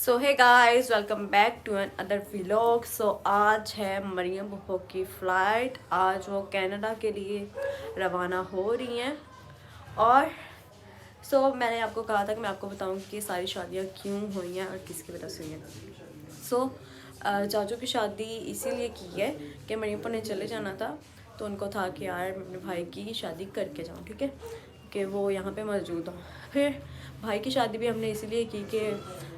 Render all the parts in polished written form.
So hey guys, welcome back to another vlog. So आज है मरियम बुप्पो की flight. आज वो कनाडा के लिए रवाना हो रही हैं। और मैंने आपको कहा था कि मैं आपको बताऊंगी कि सारी शादियां क्यों हुई हैं और किसकी वजह से हुई हैं। चाचू की शादी इसीलिए की है कि मरियम ने चले जाना था, तो उनको था कि यार मैं अपने भाई की शादी करके जाऊँ, ठीक है, कि वो यहाँ पे मौजूद हों। फिर भाई की शादी भी हमने इसीलिए की कि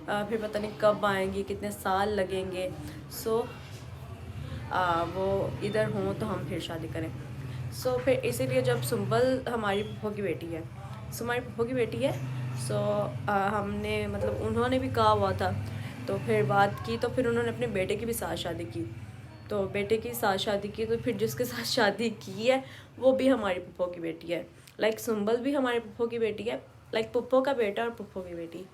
फिर पता नहीं कब आएंगी, कितने साल लगेंगे। वो इधर हों तो हम फिर शादी करें। फिर इसीलिए जब सुंबल हमारी फूफो की बेटी है, हमारी फूफो की बेटी है, हमने मतलब उन्होंने भी कहा हुआ था, तो फिर बात की, तो फिर उन्होंने अपने बेटे की भी साथ शादी की। तो बेटे की साथ शादी की, तो फिर जिसके साथ शादी की है वो भी हमारी फूफो की बेटी है। लाइक सुंबल भी हमारे फूफो की बेटी है, लाइक पुप्पो का बेटा और पुप्पो की बेटी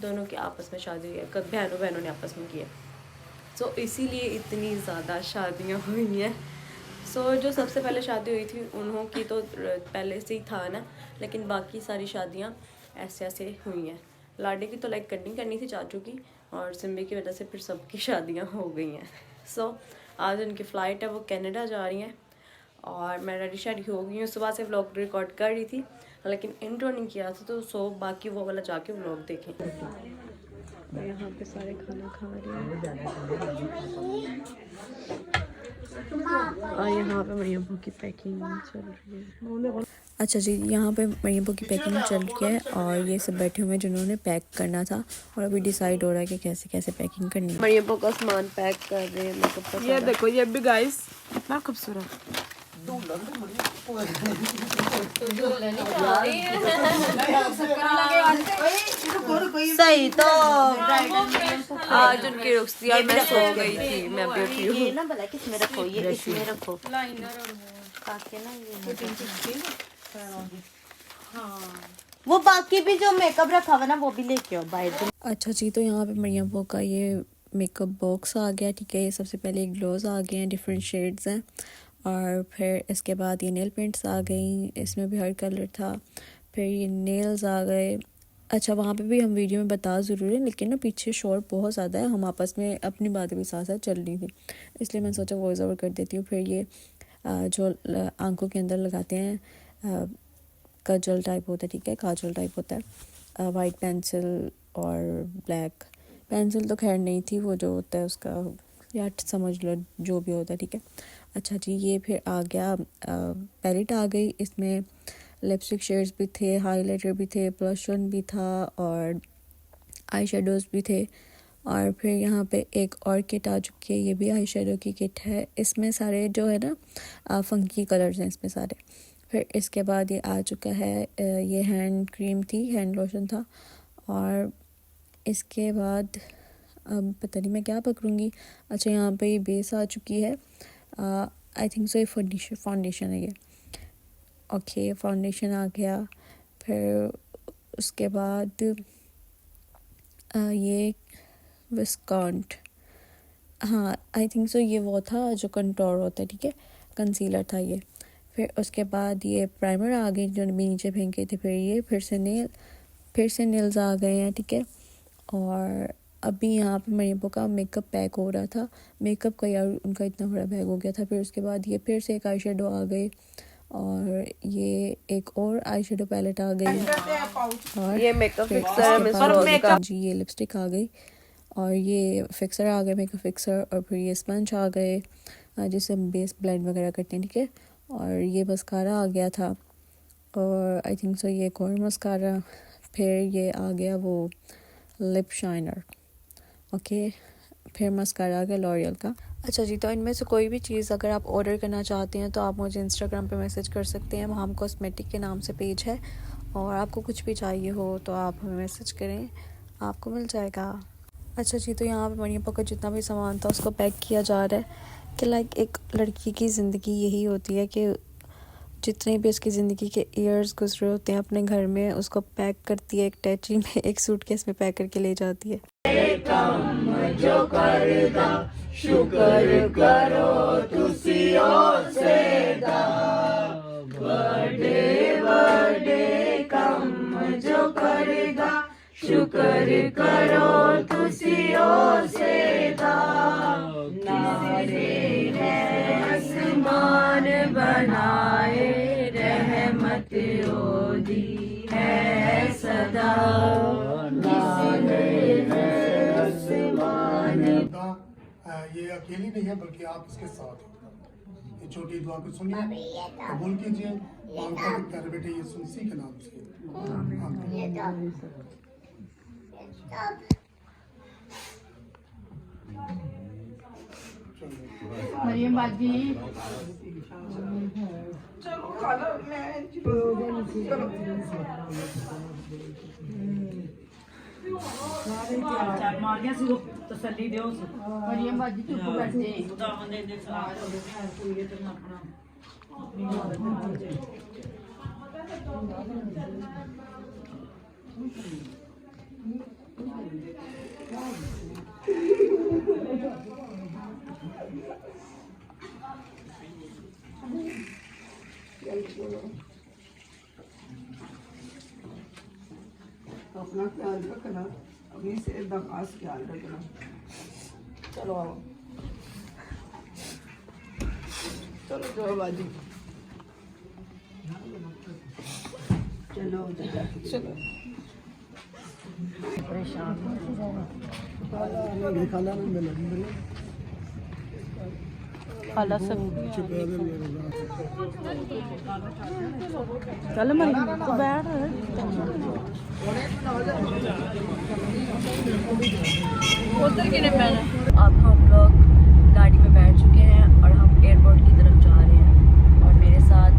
दोनों की आपस में शादी हुई है, बहनों बहनों ने आपस में की है। इसीलिए इतनी ज़्यादा शादियाँ हुई हैं। जो सबसे पहले शादी हुई थी उन्हों की तो पहले से ही था ना, लेकिन बाकी सारी शादियाँ ऐसे ऐसे हुई हैं। लाडे की तो लाइक करनी थी चाचू की, और सिम्बी की वजह से फिर सबकी शादियाँ हो गई हैं। आज उनकी फ़्लाइट है, वो कनाडा जा रही हैं और मैं रेडी हो गई हूँ। सुबह से व्लॉग रिकॉर्ड कर रही थी लेकिन इंट्रो नहीं किया था, तो बाकी वो वाला जाके व्लॉग देखें। और यहाँ पे सारे खाना खा रहे हैं और यहाँ पे मरियम की पैकिंग चल रही है। अच्छा जी, यहाँ पे मरियम की पैकिंग चल रही है और ये सब बैठे हुए हैं जिन्होंने पैक करना था, और अभी डिसाइड हो रहा है कि कैसे कैसे पैकिंग करनी है। मरियम का सामान पैक कर रहे हैं, मेकअप का। ये देखो, ये भी गाइस कितना खूबसूरत। सही तो आज उनकी रुखसती और मैं सो गई थी, मैं अभी उठी हूँ। ये ना भला किसमें रखो, ये इसमें रखो ताकि ना ये वो बाकी भी जो मेकअप रखा हुआ ना वो भी लेके आओ बाहर। अच्छा जी, तो यहाँ पे मरियम का ये मेकअप बॉक्स आ गया, ठीक है। ये सबसे पहले ग्लोव्स आ गए हैं, डिफरेंट शेड्स हैं, और फिर इसके बाद ये नेल पेंट्स आ गई, इसमें भी हर कलर था। फिर ये नेल्स आ गए। अच्छा, वहाँ पे भी हम वीडियो में बता ज़रूर है, लेकिन ना पीछे शोर बहुत ज़्यादा है, हम आपस में अपनी बातें भी साथ साथ चल रही थी, इसलिए मैंने सोचा वॉइस ओवर कर देती हूँ। फिर ये जो आंखों के अंदर लगाते हैं काजल टाइप होता है, ठीक है, काजल टाइप होता है, वाइट पेंसिल और ब्लैक पेंसिल तो खैर नहीं थी, वो जो होता है उसका या समझ लो जो भी होता है, ठीक है। अच्छा जी, ये फिर आ गया पैलेट आ गई, इसमें लिपस्टिक शेड्स भी थे, हाइलाइटर भी थे, ब्लश ऑन भी था और आई शेडोज़ भी थे। और फिर यहाँ पे एक और किट आ चुकी है, ये भी आई शेडो की किट है। इसमें सारे जो है ना फंकी कलर्स हैं इसमें सारे। फिर इसके बाद ये आ चुका है, ये हैंड क्रीम थी, हैंड लोशन था। और इसके बाद अब पता नहीं मैं क्या पकड़ूंगी। अच्छा, यहाँ पे ये बेस आ चुकी है, आई थिंक सो ये फाउंडेशन है ये। ओके, फाउंडेशन आ गया। फिर उसके बाद ये विस्कांट, हाँ आई थिंक सो ये वो था जो कंटोर होता है, ठीक है, कंसीलर था ये। फिर उसके बाद ये प्राइमर आ गई जो भी नीचे फेंके थे। फिर ये फिर से नेल्स आ गए हैं, ठीक है। और अभी यहाँ पे मरियम का मेकअप पैक हो रहा था, मेकअप का यार उनका इतना बड़ा बैग हो गया था। फिर उसके बाद ये फिर से एक आई शेडो आ गई, और ये एक और आई शेडो पैलेट आ गई, और ये मेकअप फिक्सर जी ये लिपस्टिक आ गई, और ये फिक्सर आ गए, मेकअप फिक्सर। और फिर ये स्पंज आ गए जिससे हम बेस ब्लेंड वगैरह करते हैं, ठीक है। और ये मस्कारा आ गया था, और आई थिंक सो ये एक और मस्कारा। फिर ये आ गया वो लिप शाइनर, ओके। फिर मस्कारा आ गया लॉरियल का। अच्छा जी, तो इनमें से कोई भी चीज़ अगर आप ऑर्डर करना चाहते हैं तो आप मुझे इंस्टाग्राम पे मैसेज कर सकते हैं, वहाँ कॉस्मेटिक के नाम से पेज है, और आपको कुछ भी चाहिए हो तो आप हमें मैसेज करें, आपको मिल जाएगा। अच्छा जी, तो यहाँ पे मरियम का जितना भी सामान था उसको पैक किया जा रहा है कि लाइक एक लड़की की ज़िंदगी यही होती है कि जितने भी उसकी ज़िंदगी के ईयर्स गुजरे होते हैं अपने घर में, उसको पैक करती है एक टैची में, एक सूटकेस में पैक करके ले जाती है। जो करदा शुक्र करो तुसियों से दा, बड़े बड़े कम जो करदा शुक्र करो तुसी बनाए रहमत ओदी है सदा ये अकेली नहीं है बल्कि आप इसके साथ हो। ये छोटी दुआ को सुनिए, कबूल कीजिए। मांगता कि प्यारे बेटे ये सुनसी के नाम से मरियम बाजी मारिया सी तसल्ली दियो मरियम बाजी चुप बैठे खुदावन दे साथ पूरी तरह अपना अपनी अपना ख्याल रखना, अपनी सेहत का खास ख्याल रखना। चलो आओ, चलो चलो बाजी, चलो चलो। खाला सब चल मरियम तो बैठ। अब हम लोग गाड़ी में बैठ चुके हैं और हम एयरपोर्ट की तरफ जा रहे हैं और मेरे साथ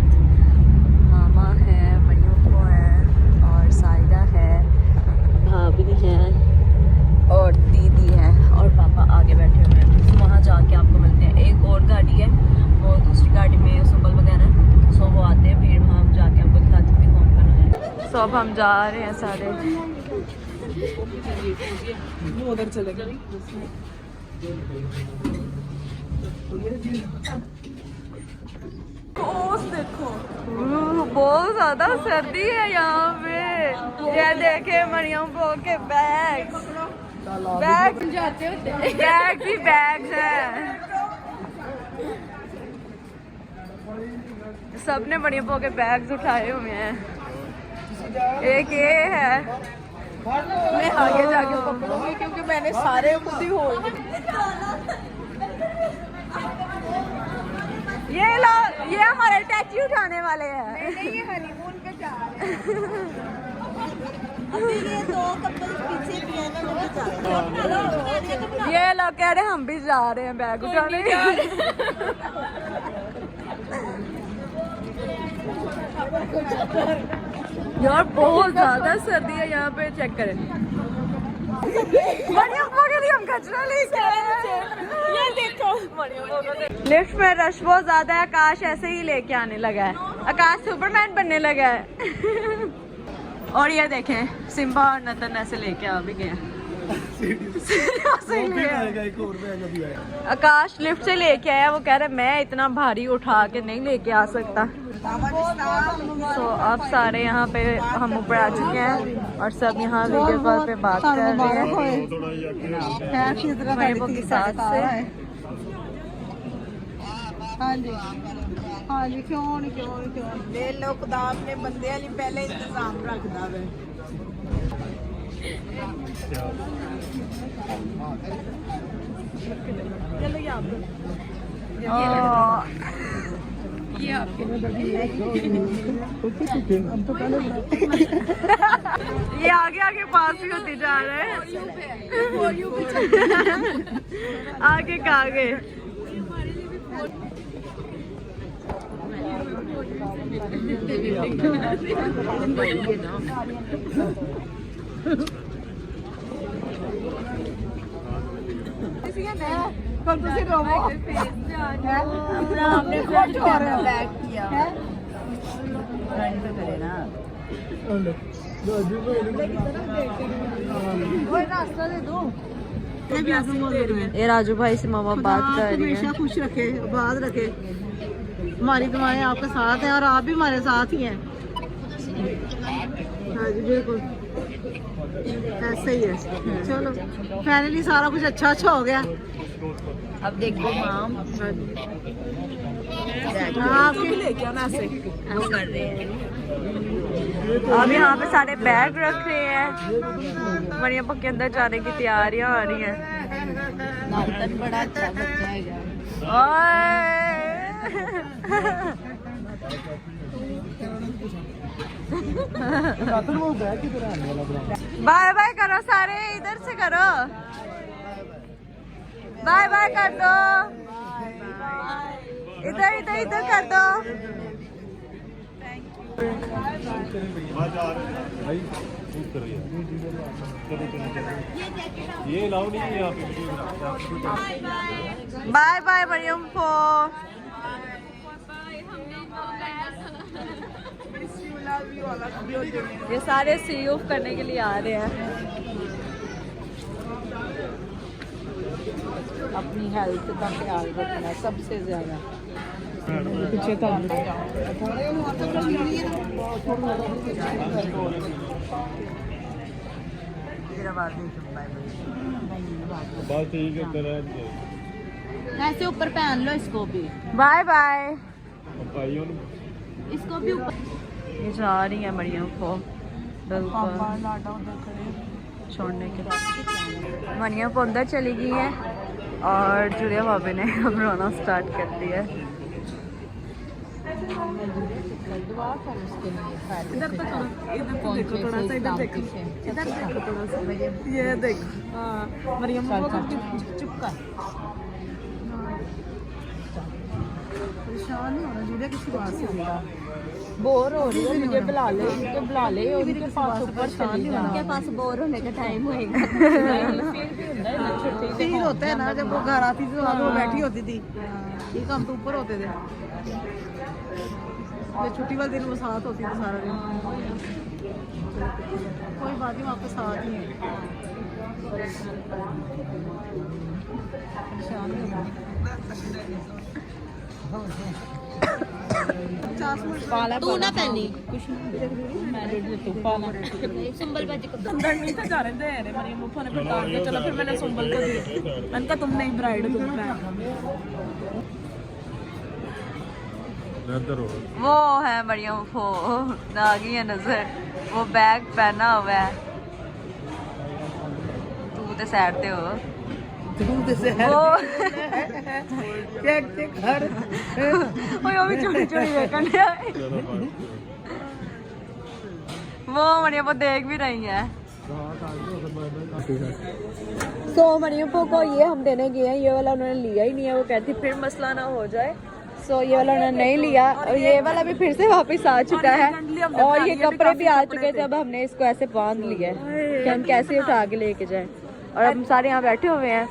मामा है, मरियम को है और साइदा है, भाभी है और दीदी है और पापा आगे बैठे हुए हैं। तो वहाँ जाके आपको मिलते हैं। एक और गाड़ी है, वो दूसरी गाड़ी में सुबल वगैरह, सो वो आते हैं, फिर वहाँ जाके आपको दिखाते हैं कौन करना है। सो अब हम जा रहे हैं सारे। वो उधर चले गए। देखो बहुत ज्यादा सर्दी है यहाँ पे। ये देखे मरियम बो के बैग्स जाते होते बैग्स ही बैग्स हैं। सबने मरियम बो के बैग्स उठाए हुए हैं। एक ये है, मैं आगे जाके पकड़ूंगी क्योंकि मैंने सारे खुद ही हो। ये लो, ये हमारे टैची उठाने वाले हैं। ये हनीमून पे जा रहे हैं। अभी ये दो कपल पीछे पियानो लेके जा रहे हैं। ये लोग कह रहे हैं हम भी जा रहे हैं बैग उठाने। यार बहुत ज्यादा सर्दी है यहाँ पे, चेक करें। हम कचरा लेके आए हैं। ये देखो लिफ्ट में रश बहुत ज्यादा है। आकाश ऐसे ही लेके आने लगा है, आकाश सुपरमैन बनने लगा है। और ये देखें सिम्बा और नतन ऐसे लेके आ भी गए। आकाश लिफ्ट से लेके आया, वो कह रहा है मैं इतना भारी उठा के नहीं लेके आ सकता। तो अब सारे यहाँ पे हम ऊपर आ चुके हैं और सब यहाँ वीडियो कॉल पे बात कर रहे हैं महबूब के साथ से। हाँ जी, हाँ जी, क्यों नहीं क्यों नहीं क्यों नहीं। ले लो खुदा अपने बंदे वाली पहले इंतजाम रखदा वे। चलो ये आप ये आपके ये आगे आगे पास भी होते जा रहे हैं। आगे का आगे हमने फ्रंट कैमरा बैक किया है। फ्रंट पे करे ना। रास्ता दे दो। ये राजू भाई से मामा बात कर रही हमेशा है। खुश रखे, आबाद रखे। हमारी दुआएं आपके साथ हैं और आप भी हमारे साथ ही हैं। हाँ जी बिल्कुल ऐसे ही है। चलो फाइनली सारा कुछ अच्छा हो गया। अब देखो माम आपको भी लेके आना ऐसे वो कर रहे हैं। अब यहाँ पे सारे बैग रख रहे हैं, मरियम के अंदर जाने की तैयारियां आ रही हैं। नातन बड़ा अच्छा बच्चा है। बाय बाय करो सारे, इधर से करो, बाय बाय कर दो, इधर इधर इधर कर दो। ये लाओ नहीं है यहाँ पे। बाय बाय मरियम को। ये सारे सी ऑफ करने के लिए आ रहे हैं। अपनी हेल्थ का ख्याल रखना है सबसे ज्यादा। पीछे तो बस ठीक है तेरा ऐसे ऊपर पहन लो इसको भी। Bye bye. भाइयों इसको भी ऊपर ये जा रही है मरियम को बिल्कुल छोड़ने के बाद। मरियम को अंदर चली गई है और जुड़िया भाभी ने अब रोना स्टार्ट कर दिया है। इधर तक इधर देखो थोड़ा सा, इधर देखो, इधर देखो थोड़ा सा, ये देखो। हाँ मरियम को चुप कर, परेशान नहीं होना जुड़िया किसी बात से। बोर हो रही है, मुझे बुला ले, मुझे बुला ले, उनके पास ऊपर चली जा। उनके पास बोर होने का टाइम होएगा। फील होता है ना जब वो घर आती थी तो वो बैठी होती थी, ये काम तो ऊपर होते थे। छुट्टी वाले दिन वो साथ होती थी सारा दिन। कोई बात नहीं, आपके साथ ही है। तू ना पहनी संबल बाजी को अंदर नहीं था जा रहे थे मरियम मुफ्फा ने बता दिया। चलो फिर मैंने संबल को दी, मैंने कहा तुम नहीं ब्राइड तुम वो है मरियम को आ गई है नजर, वो बैग पहना हुआ है। तू तो सैड ते हो दूध से वो चेक चेक घर ओए वो भी छोटी छोटी वेकन है। वो मरियम को देख भी रही है। तो मरियम को ये हम देने गए हैं, ये वाला उन्होंने लिया ही नहीं है। वो कहती फिर मसला ना हो जाए, सो ये वाला उन्होंने नहीं लिया और ये वाला भी फिर से वापस आ चुका है। और ये कपड़े भी आ चुके थे, अब हमने इसको ऐसे बांध लिया है कि हम कैसे उठा के लेके जाएं। और अब हम सारे यहाँ बैठे हुए हैं,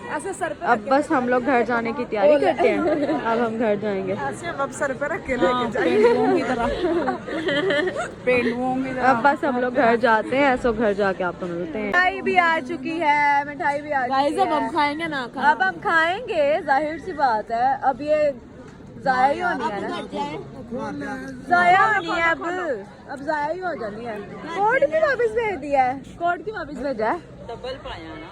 अब बस हम लोग घर जाने की तैयारी करते हैं। अब हम घर जाएंगे, अब सर पे रख के लेके जाएंगे। अब बस हम लोग घर जाते हैं। सो घर जाके आपको मिलते हैं। मिठाई भी आ चुकी है, मिठाई भी आ चुकी है। अब हम खाएंगे ना, अब हम खाएंगे, जाहिर सी बात है। अब ये जाया ही होनी है ना, जाया होनी है अब जाया ही हो जानी है। कोड भी वापस भेज दिया है, कोड की वापस भेजा है, डबल पाया ना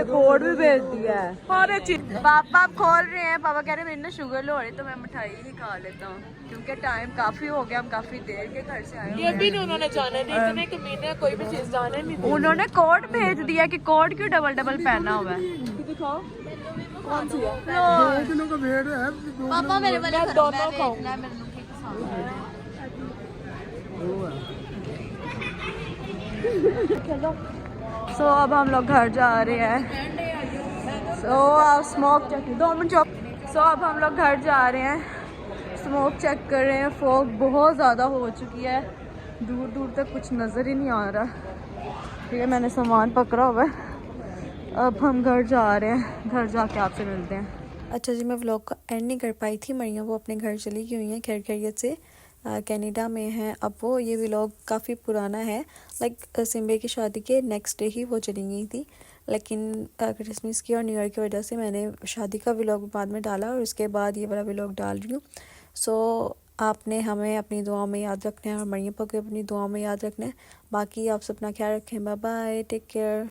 कोड भी भेज दिया है। पापा आप खोल रहे हैं, पापा कह रहे हैं मेरी ना शुगर लो हो रही तो मैं मिठाई ही खा लेता हूँ क्योंकि टाइम काफी हो गया, हम काफी देर के घर से आए। ये भी नहीं उन्होंने जाने नहीं, इतने कमीने कोई भी चीज जाने नहीं। उन्होंने कोड भेज दिया कि कोड क्यों डबल डबल पहना हुआ है। दिखाओ कौन सी है? किलो का भेड़ है। पापा मेरे वाले दोनों खाऊंगा। सो अब हम लोग घर जा रहे हैं। सो स्मोक चेक 2 मिनट चौक। सो अब हम लोग घर जा रहे हैं, स्मोक चेक कर रहे हैं। फॉग बहुत ज़्यादा हो चुकी है, दूर दूर तक कुछ नज़र ही नहीं आ रहा। ठीक है, मैंने सामान पकड़ा हुआ है। अब हम घर जा रहे हैं, घर जाके आपसे मिलते हैं। अच्छा जी, मैं व्लॉग का एंड नहीं कर पाई थी। मरियम वो अपने घर चली गई हुई हैं खैर खैरियत से, कनाडा में हैं। अब वो ये व्लॉग काफ़ी पुराना है, लाइक सिम्बे की शादी के नेक्स्ट डे ही वो चली गई थी। लेकिन क्रिसमस की और न्यू ईयर की वजह से मैंने शादी का व्लॉग बाद में डाला और उसके बाद ये वाला व्लॉग डाल रही हूँ। सो आपने हमें अपनी दुआओं में याद रखना है और मरियम को अपनी दुआओं में याद रखना है। बाकी आप सब अपना ख्याल रखें। Bye bye, take care.